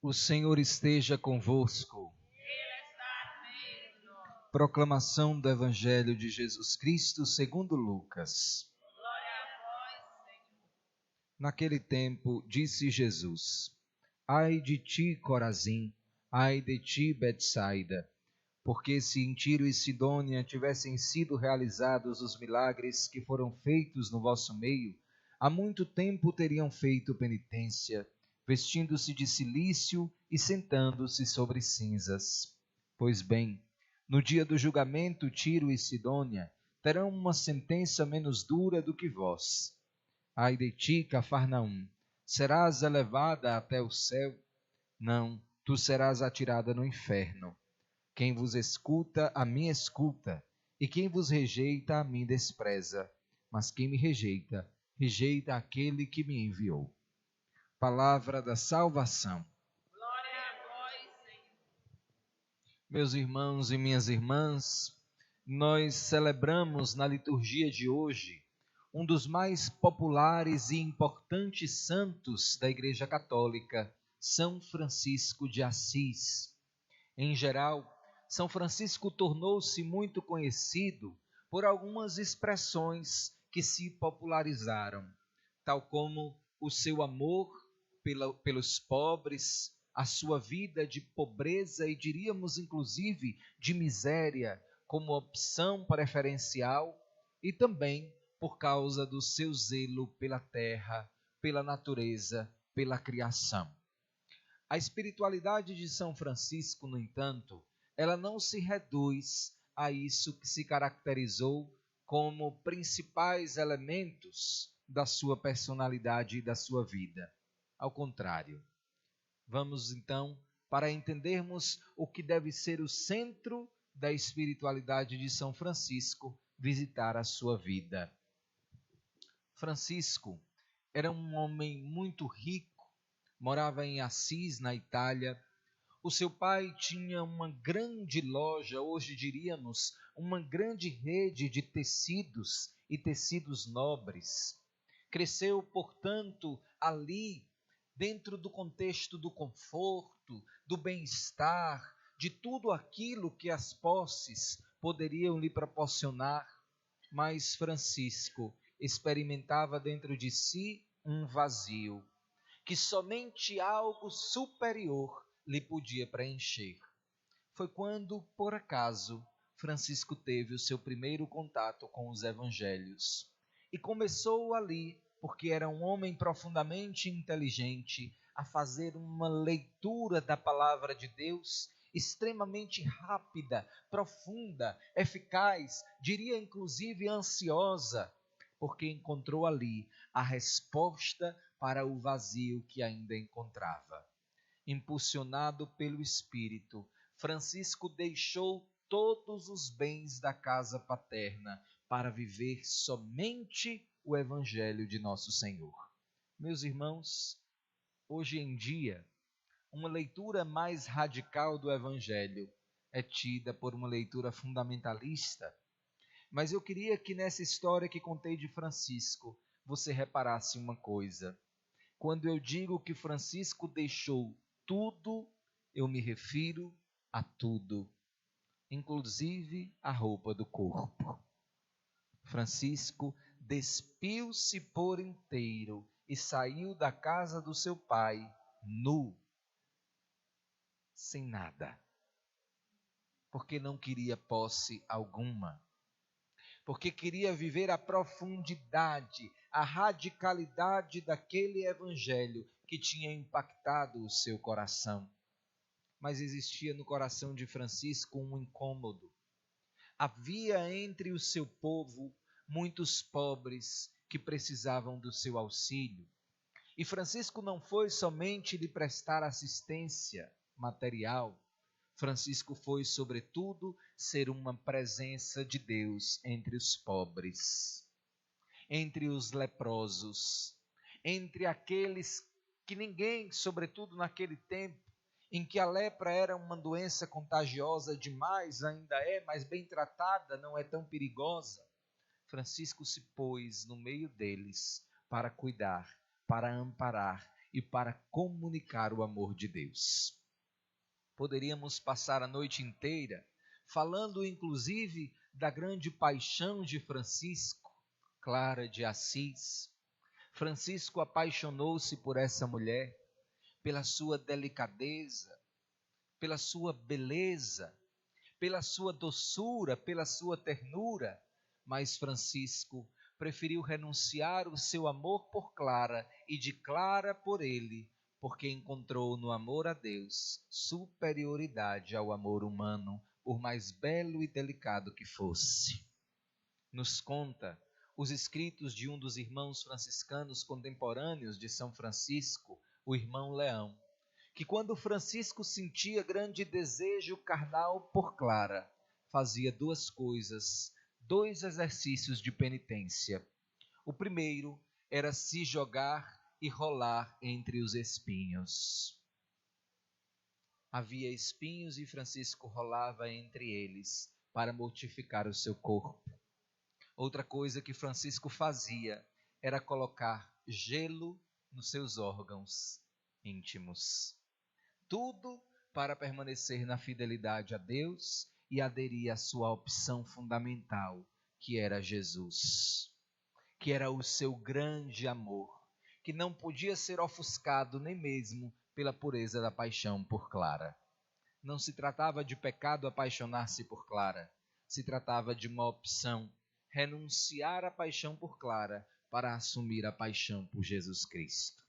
O Senhor esteja convosco. Ele está no meio de nós. Proclamação do Evangelho de Jesus Cristo segundo Lucas. Glória a vós, Senhor. Naquele tempo, disse Jesus: Ai de ti, Corazim, ai de ti, Betsaida, porque se em Tiro e Sidônia tivessem sido realizados os milagres que foram feitos no vosso meio, há muito tempo teriam feito penitência, vestindo-se de cilício e sentando-se sobre cinzas. Pois bem, no dia do julgamento, Tiro e Sidônia terão uma sentença menos dura do que vós. Ai de ti, Cafarnaum, serás elevada até o céu? Não, tu serás atirada no inferno. Quem vos escuta, a mim escuta, e quem vos rejeita, a mim despreza. Mas quem me rejeita, rejeita aquele que me enviou. Palavra da salvação. Glória a vós, Senhor. Meus irmãos e minhas irmãs, nós celebramos na liturgia de hoje um dos mais populares e importantes santos da Igreja Católica, São Francisco de Assis. Em geral, São Francisco tornou-se muito conhecido por algumas expressões que se popularizaram, tal como o seu amor pelos pobres, a sua vida de pobreza e diríamos inclusive de miséria como opção preferencial e também por causa do seu zelo pela terra, pela natureza, pela criação. A espiritualidade de São Francisco, no entanto, ela não se reduz a isso que se caracterizou como principais elementos da sua personalidade e da sua vida. Ao contrário, vamos então, para entendermos o que deve ser o centro da espiritualidade de São Francisco, visitar a sua vida. Francisco era um homem muito rico, morava em Assis, na Itália. O seu pai tinha uma grande loja, hoje diríamos, uma grande rede de tecidos e tecidos nobres. Cresceu, portanto, ali, dentro do contexto do conforto, do bem-estar, de tudo aquilo que as posses poderiam lhe proporcionar. Mas Francisco experimentava dentro de si um vazio que somente algo superior lhe podia preencher. Foi quando, por acaso, Francisco teve o seu primeiro contato com os evangelhos. E começou ali, porque era um homem profundamente inteligente, a fazer uma leitura da palavra de Deus extremamente rápida, profunda, eficaz, diria inclusive ansiosa, porque encontrou ali a resposta para o vazio que ainda encontrava. Impulsionado pelo Espírito, Francisco deixou todos os bens da casa paterna para viver somente o Evangelho de nosso Senhor. Meus irmãos, hoje em dia, uma leitura mais radical do Evangelho é tida por uma leitura fundamentalista. Mas eu queria que nessa história que contei de Francisco, você reparasse uma coisa. Quando eu digo que Francisco deixou tudo, eu me refiro a tudo, inclusive a roupa do corpo. Francisco despiu-se por inteiro e saiu da casa do seu pai nu, sem nada, porque não queria posse alguma, porque queria viver a profundidade, a radicalidade daquele evangelho que tinha impactado o seu coração. Mas existia no coração de Francisco um incômodo. Havia entre o seu povo muitos pobres que precisavam do seu auxílio. E Francisco não foi somente lhe prestar assistência material, Francisco foi, sobretudo, ser uma presença de Deus entre os pobres, entre os leprosos, entre aqueles que ninguém, sobretudo naquele tempo, em que a lepra era uma doença contagiosa demais, ainda é, mas bem tratada, não é tão perigosa. Francisco se pôs no meio deles para cuidar, para amparar e para comunicar o amor de Deus. Poderíamos passar a noite inteira falando inclusive da grande paixão de Francisco, Clara de Assis. Francisco apaixonou-se por essa mulher, pela sua delicadeza, pela sua beleza, pela sua doçura, pela sua ternura, mas Francisco preferiu renunciar o seu amor por Clara e de Clara por ele, porque encontrou no amor a Deus superioridade ao amor humano, por mais belo e delicado que fosse. Nos conta os escritos de um dos irmãos franciscanos contemporâneos de São Francisco, o irmão Leão, que quando Francisco sentia grande desejo carnal por Clara, fazia duas coisas, dois exercícios de penitência. O primeiro era se jogar e rolar entre os espinhos. Havia espinhos e Francisco rolava entre eles para mortificar o seu corpo. Outra coisa que Francisco fazia era colocar gelo nos seus órgãos íntimos. Tudo para permanecer na fidelidade a Deus e aderir à sua opção fundamental, que era Jesus, que era o seu grande amor, que não podia ser ofuscado nem mesmo pela pureza da paixão por Clara. Não se tratava de pecado apaixonar-se por Clara, se tratava de uma opção, renunciar à paixão por Clara para assumir a paixão por Jesus Cristo.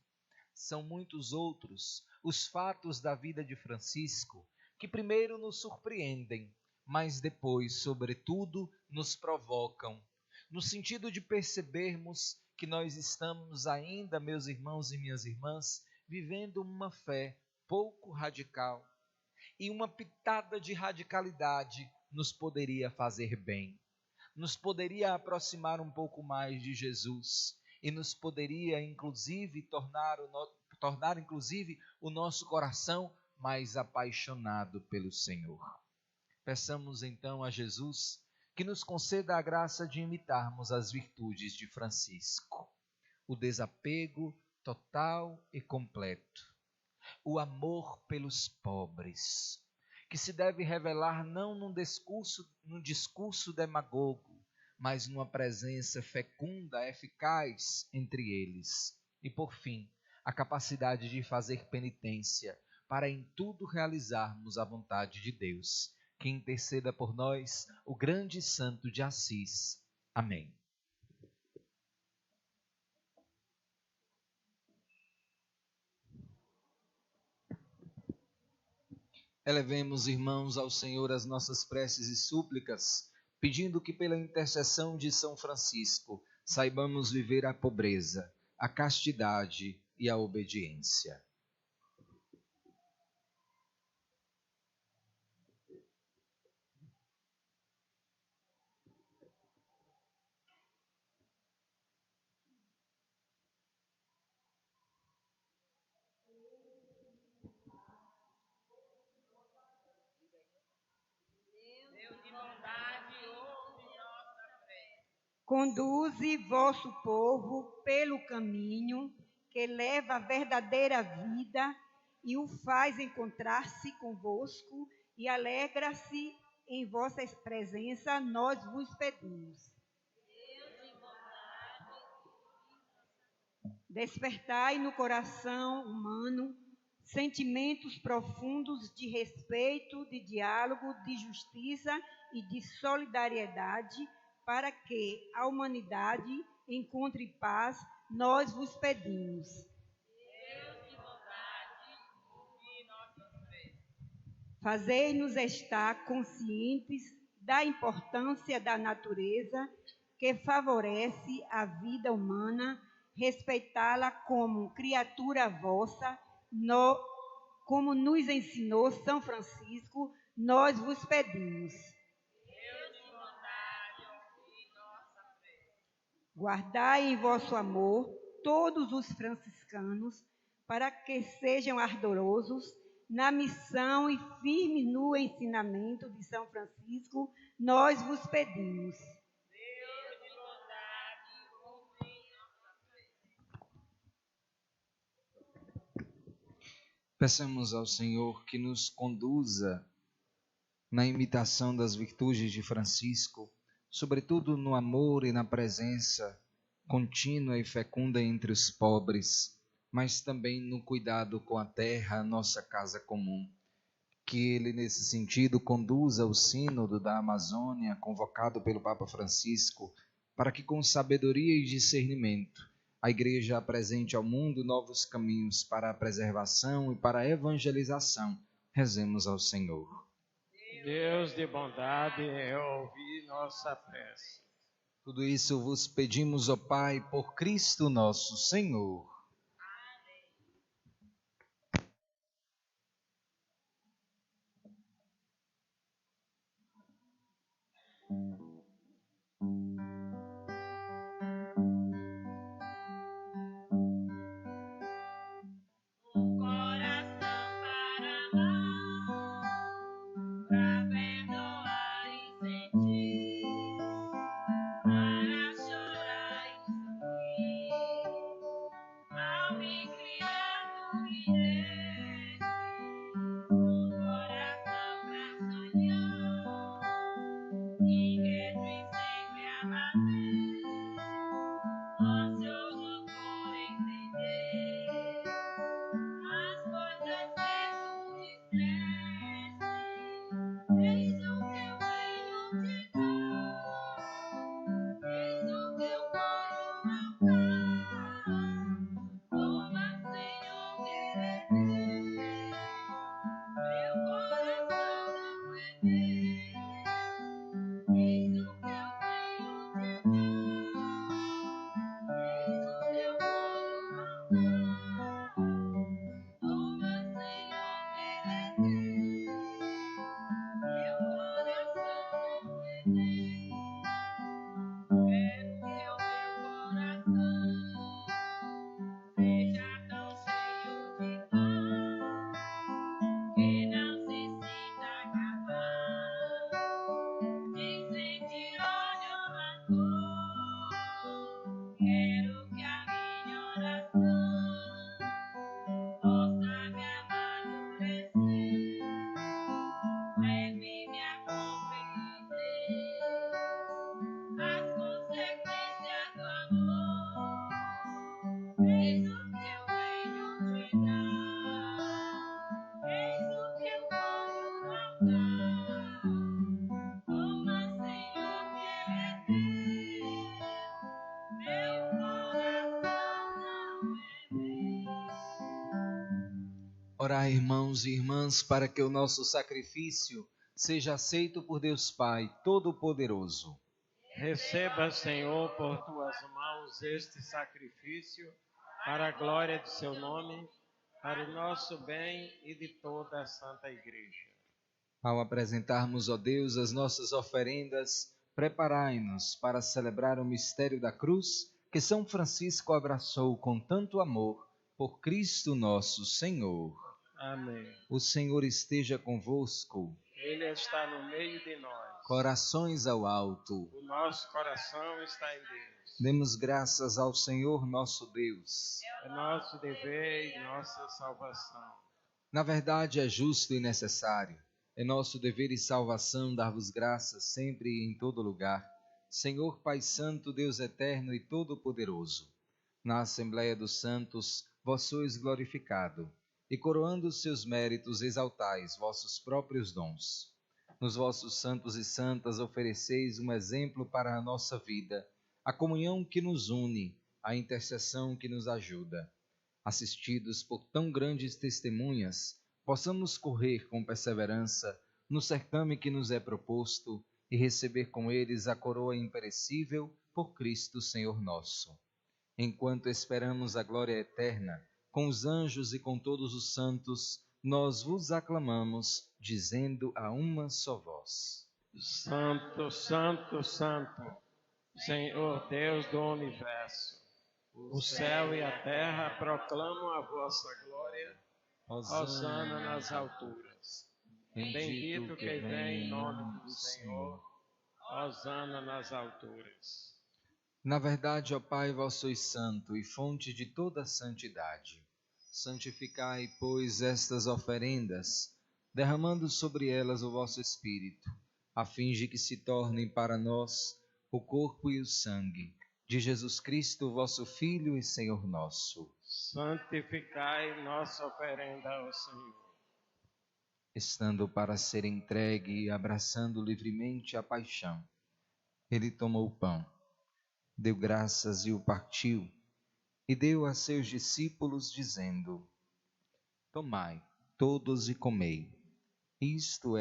São muitos outros os fatos da vida de Francisco que primeiro nos surpreendem, mas depois, sobretudo, nos provocam, no sentido de percebermos que nós estamos ainda, meus irmãos e minhas irmãs, vivendo uma fé pouco radical, e uma pitada de radicalidade nos poderia fazer bem, nos poderia aproximar um pouco mais de Jesus e nos poderia inclusive tornar inclusive o nosso coração mais apaixonado pelo Senhor. Peçamos então a Jesus que nos conceda a graça de imitarmos as virtudes de Francisco, o desapego total e completo, o amor pelos pobres, que se deve revelar não num discurso demagogo, mas numa presença fecunda, eficaz entre eles. E por fim, a capacidade de fazer penitência, para em tudo realizarmos a vontade de Deus, que interceda por nós o grande santo de Assis. Amém. Elevemos, irmãos, ao Senhor as nossas preces e súplicas, pedindo que pela intercessão de São Francisco saibamos viver a pobreza, a castidade e a obediência. Deus de bondade, ouve nossa prece. Conduze vosso povo pelo caminho que leva à verdadeira vida e o faz encontrar-se convosco e alegra-se em vossa presença, nós vos pedimos. Despertai no coração humano sentimentos profundos de respeito, de diálogo, de justiça e de solidariedade, para que a humanidade encontre paz, nós vos pedimos. Deus de bondade, ouve nossa prece. Fazei-nos estar conscientes da importância da natureza que favorece a vida humana, respeitá-la como criatura vossa, como nos ensinou São Francisco, nós vos pedimos. Deus de bondade, ouve nossa prece. Guardai em vosso amor todos os franciscanos, para que sejam ardorosos na missão e firmes no ensinamento de São Francisco, nós vos pedimos. Deus de bondade, ouve nossa prece. Peçamos ao Senhor que nos conduza na imitação das virtudes de Francisco, sobretudo no amor e na presença contínua e fecunda entre os pobres, mas também no cuidado com a terra, a nossa casa comum. Que ele, nesse sentido, conduza o sínodo da Amazônia, convocado pelo Papa Francisco, para que com sabedoria e discernimento a Igreja apresente ao mundo novos caminhos para a preservação e para a evangelização. Rezemos ao Senhor. Deus de bondade, ouvi nossa prece. Tudo isso vos pedimos, ó Pai, por Cristo nosso Senhor. Orai, irmãos e irmãs, para que o nosso sacrifício seja aceito por Deus Pai Todo-Poderoso. Receba, Senhor, por tuas mãos este sacrifício, para a glória de seu nome, para o nosso bem e de toda a Santa Igreja. Ao apresentarmos, ó Deus, as nossas oferendas, preparai-nos para celebrar o mistério da cruz que São Francisco abraçou com tanto amor por Cristo nosso Senhor. Amém. O Senhor esteja convosco. Ele está no meio de nós. Corações ao alto. O nosso coração está em Deus. Demos graças ao Senhor nosso Deus. É nosso dever e nossa salvação. Na verdade, é justo e necessário. É nosso dever e salvação dar-vos graças sempre e em todo lugar. Senhor Pai Santo, Deus eterno e todo-poderoso. Na Assembleia dos Santos, vós sois glorificado, e coroando os seus méritos exaltais vossos próprios dons. Nos vossos santos e santas ofereceis um exemplo para a nossa vida, a comunhão que nos une, a intercessão que nos ajuda. Assistidos por tão grandes testemunhas, possamos correr com perseverança no certame que nos é proposto e receber com eles a coroa imperecível por Cristo Senhor nosso. Enquanto esperamos a glória eterna, com os anjos e com todos os santos, nós vos aclamamos, dizendo a uma só voz: Santo, Santo, Santo, Senhor Deus do Universo, o céu e a terra proclamam a vossa glória. Hosana nas alturas. Bendito que vem em nome do Senhor. Hosana nas alturas. Na verdade, ó Pai, vós sois santo e fonte de toda santidade. Santificai, pois, estas oferendas, derramando sobre elas o vosso Espírito, a fim de que se tornem para nós o corpo e o sangue de Jesus Cristo, vosso Filho e Senhor nosso. Santificai nossa oferenda ao Senhor. Estando para ser entregue e abraçando livremente a paixão, ele tomou o pão, deu graças e o partiu, e deu a seus discípulos, dizendo: Tomai todos e comei, isto é